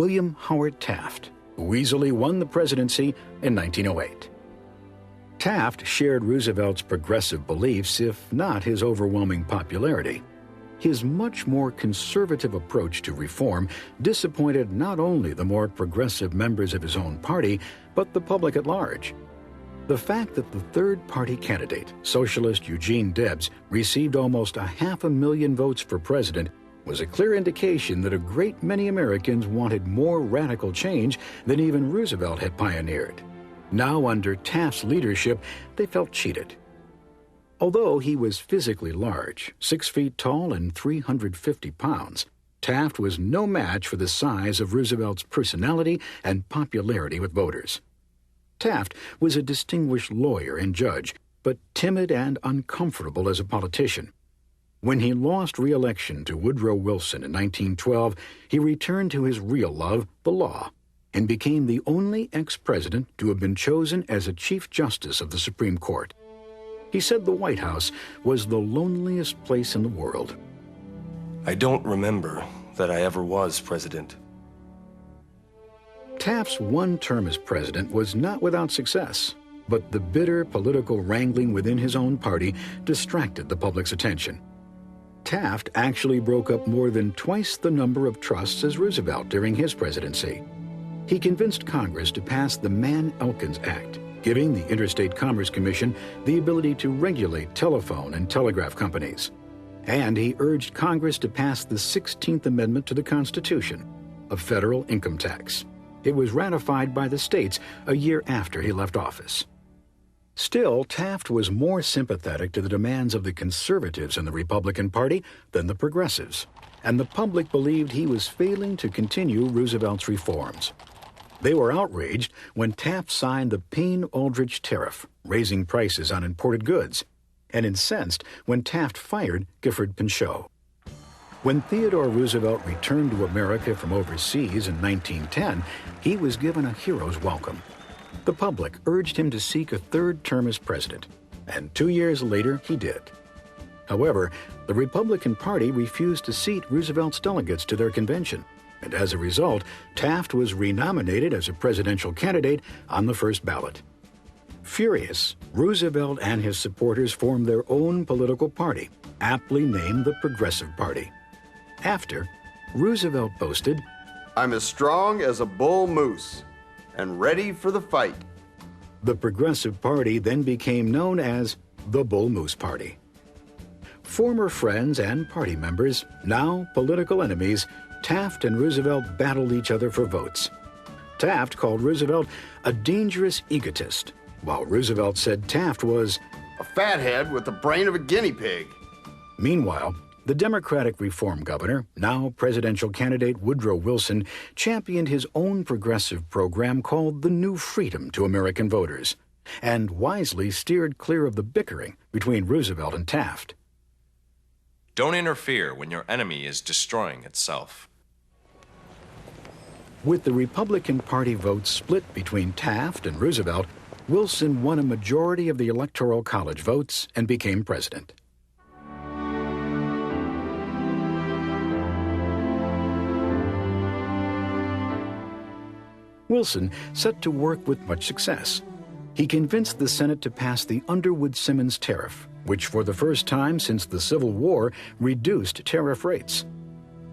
William Howard Taft, who easily won the presidency in 1908. Taft shared Roosevelt's progressive beliefs, if not his overwhelming popularity. His much more conservative approach to reform disappointed not only the more progressive members of his own party, but the public at large. The fact that the third-party candidate, socialist Eugene Debs, received almost 500,000 votes for president was a clear indication that a great many Americans wanted more radical change than even Roosevelt had pioneered. Now, under Taft's leadership, they felt cheated. Although he was physically large, 6 feet tall and 350 pounds, Taft was no match for the size of Roosevelt's personality and popularity with voters. Taft was a distinguished lawyer and judge, but timid and uncomfortable as a politician. When he lost re-election to Woodrow Wilson in 1912, he returned to his real love, the law, and became the only ex-president to have been chosen as a Chief Justice of the Supreme Court. He said the White House was the loneliest place in the world. I don't remember that I ever was president. Taft's one term as president was not without success, but the bitter political wrangling within his own party distracted the public's attention. Taft actually broke up more than twice the number of trusts as Roosevelt during his presidency. He convinced Congress to pass the Mann-Elkins Act, giving the Interstate Commerce Commission the ability to regulate telephone and telegraph companies. And he urged Congress to pass the 16th Amendment to the Constitution, a federal income tax. It was ratified by the states a year after he left office. Still, Taft was more sympathetic to the demands of the conservatives in the Republican Party than the progressives, and the public believed he was failing to continue Roosevelt's reforms. They were outraged when Taft signed the Payne-Aldrich Tariff, raising prices on imported goods, and incensed when Taft fired Gifford Pinchot. When Theodore Roosevelt returned to America from overseas in 1910, he was given a hero's welcome. The public urged him to seek a third term as president, and 2 years later he did. However, the Republican Party refused to seat Roosevelt's delegates to their convention, and as a result, Taft was renominated as a presidential candidate on the first ballot. Furious, Roosevelt and his supporters formed their own political party, aptly named the Progressive Party. After, Roosevelt boasted, "I'm as strong as a bull moose and ready for the fight." The Progressive Party then became known as the Bull Moose Party. Former friends and party members, now political enemies, Taft and Roosevelt battled each other for votes. Taft called Roosevelt a dangerous egotist, while Roosevelt said Taft was "a fathead with the brain of a guinea pig." Meanwhile, the Democratic reform governor, now presidential candidate Woodrow Wilson, championed his own progressive program called the New Freedom to American voters, and wisely steered clear of the bickering between Roosevelt and Taft. Don't interfere when your enemy is destroying itself. With the Republican Party votes split between Taft and Roosevelt, Wilson won a majority of the Electoral College votes and became president. Wilson set to work with much success. He convinced the Senate to pass the Underwood-Simmons Tariff, which for the first time since the Civil War reduced tariff rates.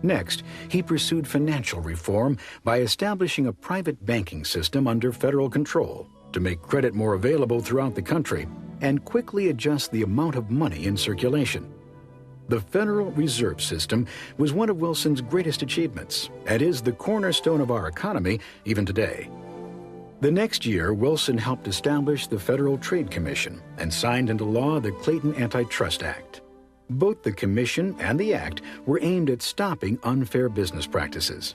Next, he pursued financial reform by establishing a private banking system under federal control to make credit more available throughout the country and quickly adjust the amount of money in circulation. The Federal Reserve System was one of Wilson's greatest achievements and is the cornerstone of our economy even today. The next year, Wilson helped establish the Federal Trade Commission and signed into law the Clayton Antitrust Act. Both the commission and the act were aimed at stopping unfair business practices.